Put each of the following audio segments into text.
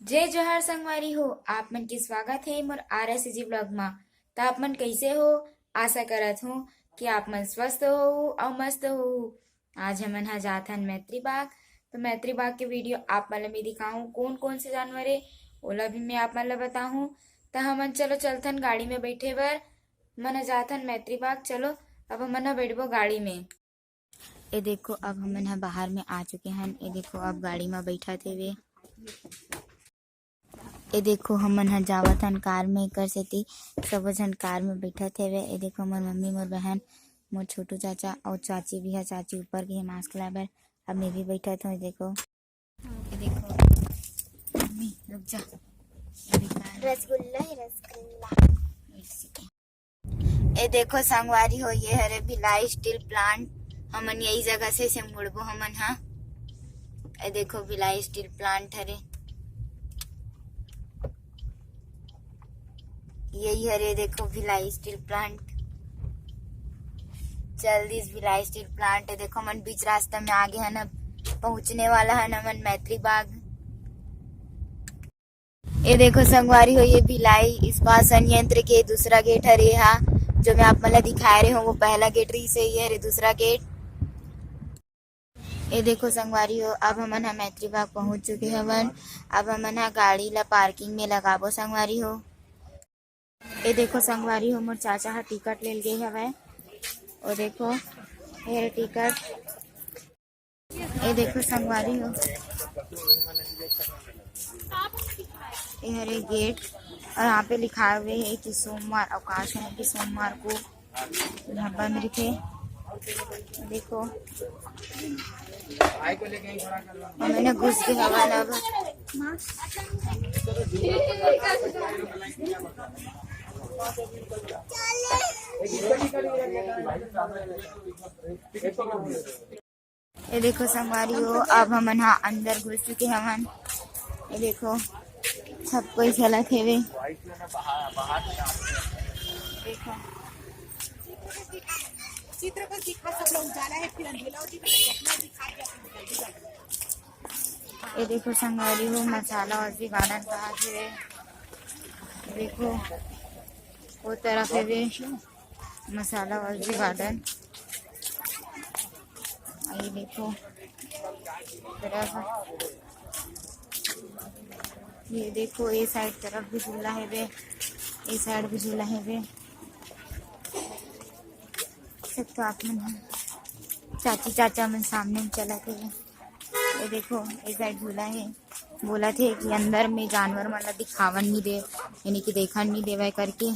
जय जोहार संगवारी हो। आप मन के स्वागत है मोर RSG ब्लॉग में। तो आप मन कैसे हो? आशा करत हूँ कि आप मन स्वस्थ हो और मस्त हो। आज हमन हा जाथन मैत्री बाग। तो मैत्री बाग के वीडियो आप मन ला मैं दिखाऊं कौन कौन से जानवर है ओला भी मैं आप मन ला बताऊं। तो हमन चलो चलथन गाड़ी में बैठे बर। मन हा जाथन मैत्री बाग। चलो अब हमन हा बैठबो गाड़ी में। ये देखो अब हमन हा बाहर में आ चुके हैं। ये देखो अब गाड़ी में बैठा थे वे। ये देखो हमन ह जावत हन कार में कर सेती सब झन कार में बैठा थे वे। ये देखो मोर मम्मी मोर बहन मोर छोटू चाचा और चाची भी है। चाची ऊपर के मास्क लगाए बर। अब मैं भी बैठा था। ये देखो मम्मी रुक जा। रसगुल्ला है रसगुल्ला। ये देखो संगवारी हो ये हरे भिलाई स्टील प्लांट। हमन यही जगह से मुड़बो हमन हा। ये देखो भिलाई स्टील प्लांट हरे यही हरे। देखो भिलाई स्टील प्लांट जल्दी भिलाई स्टील प्लांट है। देखो मन बीच रास्ता में आगे है ना पहुंचने वाला है ना मन मैत्री बाग। ये देखो संगवारी हो ये भिलाई इस्पात संयंत्र के दूसरा गेट हरे हा जो मैं आप मला दिखा रहे हूँ वो पहला गेट रही से ये हरे दूसरा गेट। ये देखो संगवारी हो अब हमन हा मैत्री बाग पहुंच चुके हवन। अब हमन हा गाड़ी ला पार्किंग में लगाबो संगवारी हो। ये देखो संगवारी हो मोर चाचा हा टिकट ले गए हवे। और देखो ये टिकट। ये देखो संगवारी हो ये हरे गेट और यहाँ पे लिखा हुए है कि सोमवार अवकाश है कि सोमवार को यहाँ बंद रखे। देखो मैंने घुस के हवा अब ये देखो संगवारी हो अब हमन हा अंदर घुस चुके हवन। ये देखो सब कोई चलत है वे। देखो चित्र को दिखा सब लोग उजाला है फिर अंधेला हो जितना दिखा के ये देखो संगवारी हो मसाला और भी गार्डन कहा है। देखो वो तरफ है वे मसाला और भी गार्डन। ये देखो तरफ ये देखो ये साइड तरफ भी झूला है वे। ये साइड भी झूला है वे। सब तो आप मन चाची चाचा मन सामने में चला थे। ये देखो ये साइड झूला है। बोला थे कि अंदर में जानवर मन ला दिखावन नहीं दे यानी कि देखन नहीं देवे करके।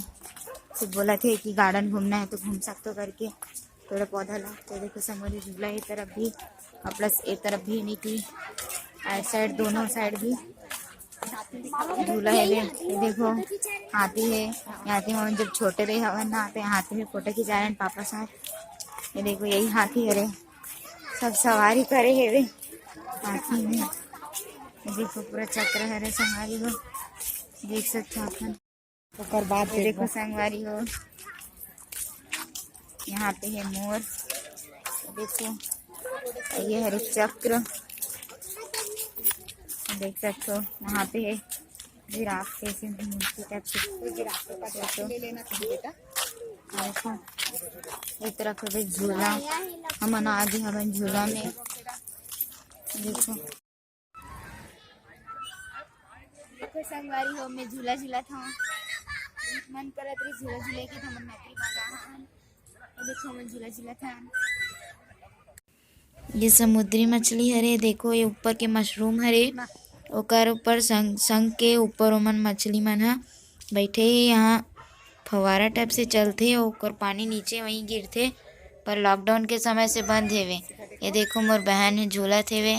फिर बोला थे कि गार्डन घूमना है तो घूम सकते करके पेड़ पौधा ला। तो देखो संगवारी झूला ये तरफ भी और प्लस ये तरफ भी यानी कि साइड दोनों साइड भी झूला है। ये देखो हाथी है। हाथी में जब छोटे रहे हवन ना तो हाथी में फोटो खिंचा रहे पापा साथ। ये देखो यही हाथी है सब सवारी करे है वे हाथी में। ये देखो पूरा चक्र है संगवारी हो देख सकते हो अपन। ओकर बाद ये देखो संगवारी हो यहाँ पे है मोर। देखो ये हरे चक्र देख सकते हो। वहाँ पे है जिराफ कैसे मूर्ति टाइप से। जिराफ का ले लेना था बेटा। देखो एक तरफ है झूला हमन आगे हवन झूला में। देखो देखो संगवारी हो मैं झूला झूला था मन करत रही झूला झूले के हमन मैत्री बागा। देखो मैं झूला झूला था। ये समुद्री मछली हरे। देखो ये ऊपर के मशरूम हरे ओकर ऊपर संग के ऊपर ओमन मछली मन ह बैठे हे। यहाँ फवारा टाइप से चलते ओकर पानी नीचे वहीं गिरते पर लॉकडाउन के समय से बंद हेवे। ये देखो मोर बहन है झूला थे वे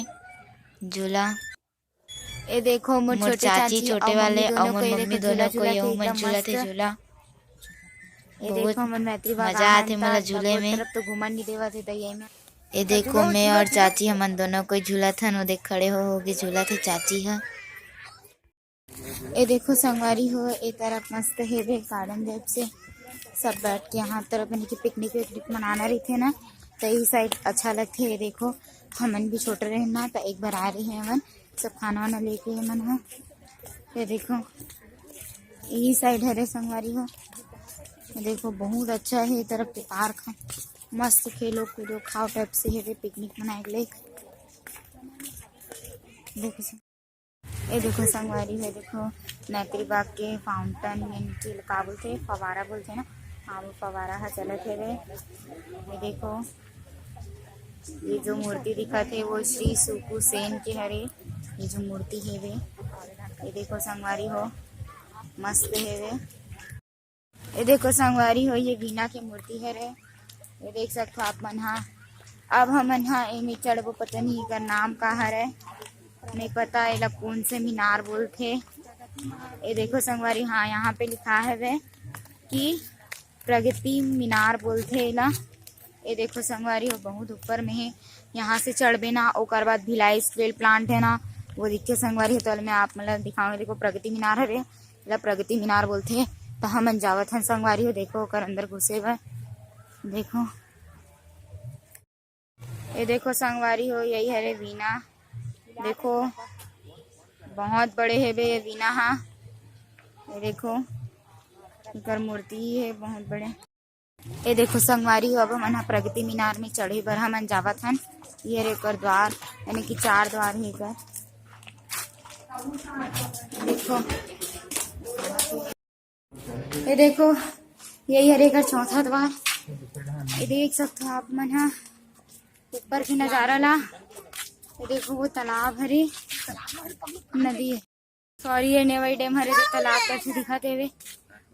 झूला। ये देखो मोर चाची छोटे वाले और मोर मम्मी दोनों को ये मन झूला थे झूला। बहुत मजा आते मोला झूले में। तो घुमन नहीं देवा थे तैयारी में। ये देखो मैं और चाची हमन दोनों कोई झूला था वो देख खड़े हो के झूला थे चाची है। ये देखो संगवारी हो ये तरफ मस्त है वे गार्डन जैप से सब बैठ के यहाँ तरफ यानी कि पिकनिक विकनिक मनाना रही थे ना तो यही साइड अच्छा लगते है। देखो हमन भी छोटे रहे ना तो एक बार आ रहे हैं हमन सब खाना वाना लेके हमन है ये देखो यही साइड है रे संगवारी हो। ये देखो बहुत अच्छा है, तरफ के पार्क है, मस्त खेलो कूदो खाओ टाइप से है, पिकनिक मनाए के लिए। देखो ये देखो संगवारी है, देखो नैत्री बाग के फाउंटेन में का बोलते फवारा बोलते ना, हाँ वो फवारा है चलत है वे। ये देखो ये जो मूर्ति दिखत है वो श्री सुकु सेन के हरे, ये जो मूर्ति है वे। ये देखो संगवारी हो मस्त है वे। ये देखो संगवारी हो ये वीणा की मूर्ति है रे, ये देख सकते हो आप मन हा। अब हमन हा एमे चढ़बो, पता नहीं का नाम का हरे नहीं पता, ये कौन से मीनार बोलते। ये देखो संगवारी हाँ यहाँ पे लिखा है वे कि प्रगति मीनार बोलते ला। ये देखो संगवारी हो बहुत ऊपर में है, यहाँ से चढ़बे ना ओकर बाद भिलाई स्टील प्लांट है ना वो दिखे संगवारी है। तो मैं आप मतलब दिखाऊंगी, देखो प्रगति मीनार है रे, प्रगति मीनार बोलते हैं। तो हम जावत हन संगवारी हो, देखो ओकर अंदर घुसे हुए देखो। ये देखो संगवारी हो यही है रे वीणा, देखो बहुत बड़े है बे ये वीणा हा। ये देखो इकर मूर्ति है बहुत बड़े। ये देखो संगवारी हो अब हमन प्रगति मीनार में चढ़े बर हमन जावत हन। ये रे एकर द्वार यानी कि 4 द्वार है एकर। देखो ये देखो यही है एकर 4था द्वार। ये देख सकते हो आप मन हा ऊपर की नजारा ला। ये देखो वो तालाब हरे नदी है, सॉरी ये नेवाई डैम हरे तालाब कैसे दिखा देवे।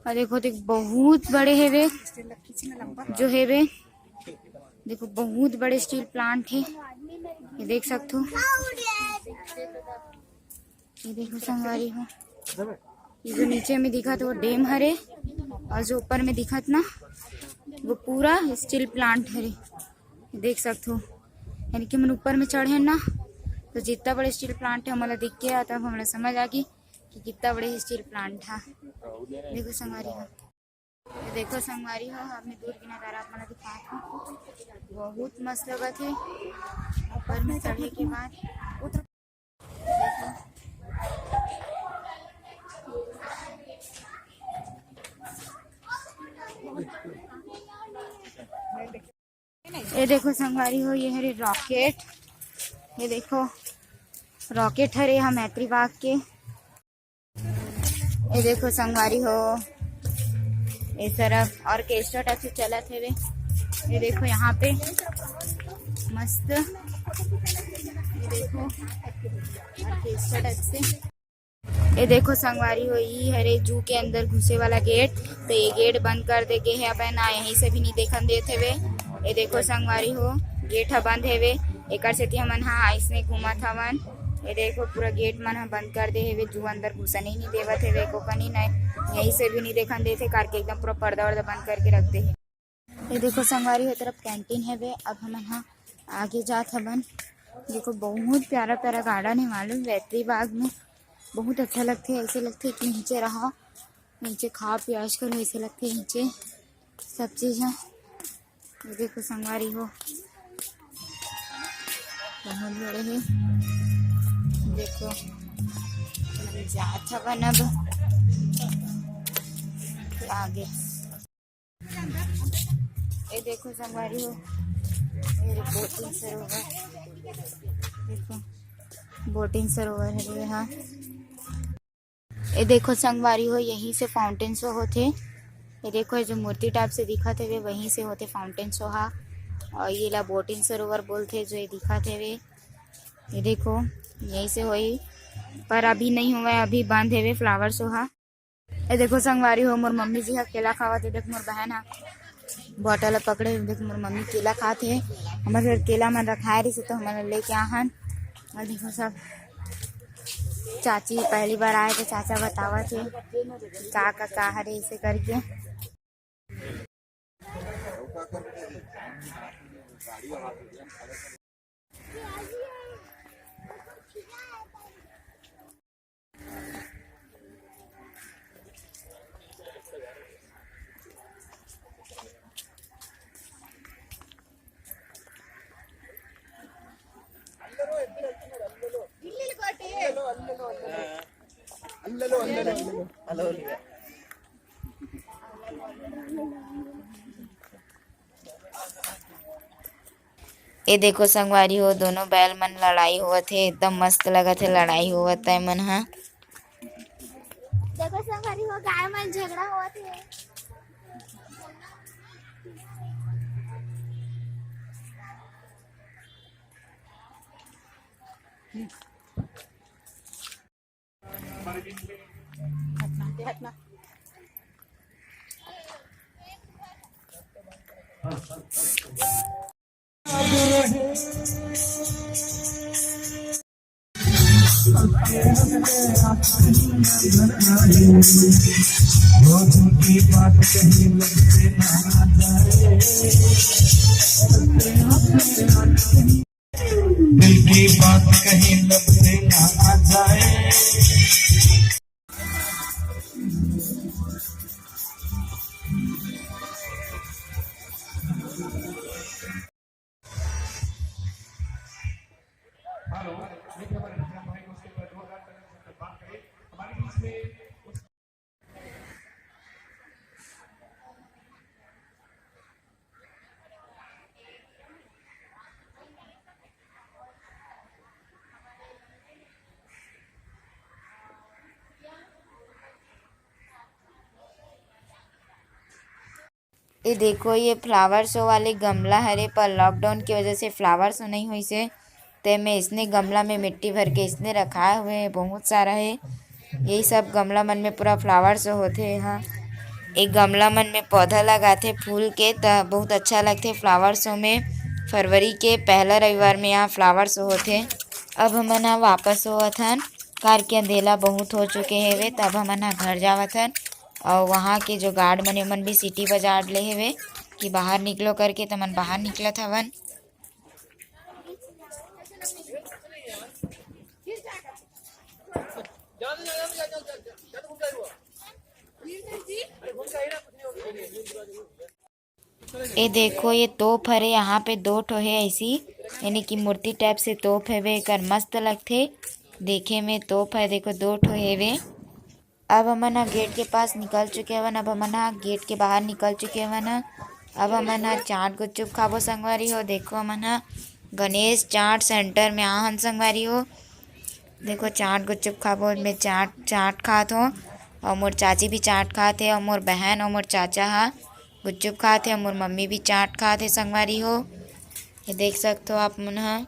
और देखो देख बहुत बड़े है वे जो है वे, देखो बहुत बड़े स्टील प्लांट है, ये देख सकते हो। ये देखो संगवारी हो ये जो नीचे में दिखा तो वो डैम हरे, और जो ऊपर में दिखत ना वो पूरा स्टील प्लांट हरे, देख सकते हो। यानी कि मन ऊपर में चढ़े ना तो जितना बड़े स्टील प्लांट है हमारा दिख गया, तब हमें समझ आ गई कि कितना बड़े स्टील प्लांट था। देखो संगवारी हो, देखो संगवारी हो आपने दूर की नजारा अपना दिखा था, बहुत मस्त लगा थे ऊपर में चढ़े के बाद। ये देखो संगवारी हो ये हरे रॉकेट, ये देखो रॉकेट हरे यहाँ मैत्री बाग के। ये देखो संगवारी हो इस तरफ ऑर्केस्ट्रा टाइप से चला थे वे। ये देखो यहाँ पे मस्त, ये देखो ऑर्केस्ट्रा टाइप से। ये देखो संगवारी हो ये हरे जू के अंदर घुसे वाला गेट, तो ये गेट बंद कर दे गए है अब ना, यहीं से भी नहीं देखन देते वे। ये देखो संगवारी हो गेट ह बंद है वे, एक सेठी हमन हा ऐसने घूमत हवन। ये देखो पूरा गेट मन हा बंद कर दे है, जू अंदर घुसन ही नहीं देवत है को कनी नहीं, यहीं से भी नहीं देखन देते करके एकदम पूरा पर्दा वर्दा बंद करके रखते है। ये देखो संगवारी हो तरफ कैंटीन है वे, अब हमन हा आगे जात हवन। देखो बहुत प्यारा प्यारा गार्डन है मालूम मैत्री बाग में, बहुत अच्छा लगते है, ऐसे लगते है कि नीचे रहा नीचे खा प्याज करो, ऐसे लगते है नीचे सब चीज है। ये देखो संगवारी हो बहुत बड़े है, देखो जात हवन अब आगे। ये देखो संगवारी हो बोटिंग सरोवर, देखो बोटिंग सरोवर है यहाँ। ये देखो संगवारी हो यहीं से फाउंटेन शो होते, ये देखो जो मूर्ति टाइप से दिखा थे वे वहीं से होते फाउंटेन शो हा, और ये ला बोटिंग सरोवर बोलते जो ये दिखा थे वे। ये देखो यहीं से हुई पर अभी नहीं हुआ है, अभी बंद है वे फ्लावर शो हा। ये देखो संगवारी हो मोर मम्मी जी हा केला खावा थे, देख मोर बहन हा बॉटल पकड़े, देख मोर मम्मी केला खाते है, हमारे केला मन रखाए रही तो हमारे लेके आहन। और देखो सब चाची पहली बार आए थे, चाचा बतावा थे का हरे ऐसे करके। ये देखो संगवारी हो, दोनों बैल मन लड़ाई हुआ थे, एकदम मस्त लगा थे लड़ाई हुआ था मन हा। देखो संगवारी हो, गाय मन झगड़ा हुआ थे। हटना। दिल की बात कहीं लब से ना आ जाए। ये देखो ये फ्लावर शो वाले गमला हरे, पर लॉकडाउन की वजह से फ्लावर शो नहीं हुई से, ते में इसने गमला में मिट्टी भर के इसने रखाए हुए है, बहुत सारा है। यही सब गमला मन में पूरा फ्लावर शो होते यहाँ। एक गमला मन में पौधा लगाते फूल के त बहुत अच्छा लगते। फ्लावर शो में फरवरी के पहला रविवार में यहाँ फ्लावर शो होते। अब हमन ह वापस होवत हन, कार के अंधेला बहुत हो चुके हेवे, तब हमन ह घर जावत हन। और वहाँ के जो गार्ड मने मन भी सीटी बजा ले हेवे कि बाहर निकलो करके, तो मन बाहर निकलत हवन। ये देखो ये तोप हरे, यहाँ पे दो ठो है ऐसी, यानी कि मूर्ति टाइप से तोप हेवे, कर मस्त लगथे देखे में। तोप है देखो, दो ठो हेवे। अब हमन ह गेट के पास निकल चुके हवन, अब हमन ह गेट के बाहर निकल चुके हवन। अब हमन ह चाट गुपचुप खाबो संगवारी हो। देखो हमन ह गणेश चाट सेंटर में आहन संगवारी हो। देखो चाट गुपचुप खाबो, में चाट खात हो, और मोर चाची भी चाट खात हे, और मोर बहन और मोर चाचा हा गुपचुप खात हे, और मोर मम्मी भी चाट खात हे संगवारी हो। ये देख सकते हो आप मन ह।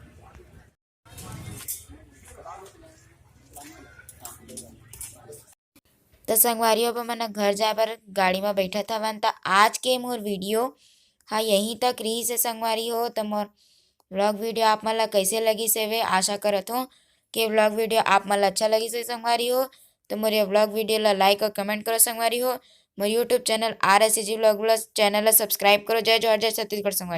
तो संगवारी अब हमन घर जाए बर गाड़ी में बैठत हवन। तो आज के मोर वीडियो हाँ यहीं तक रही से संगवारी हो। तो मोर व्लॉग वीडियो आप मन ला कैसे लगी से वे आशा करत हो कि व्लॉग वीडियो आप मन ला अच्छा लगी से संगवारी हो। तो मोर ये व्लॉग वीडियो ला लाइक और कमेंट करो संगवारी हो। मोर YouTube channel RSG vlog channel ला सब्सक्राइब करो। जय जोहार, जय छत्तीसगढ़ संगवारी।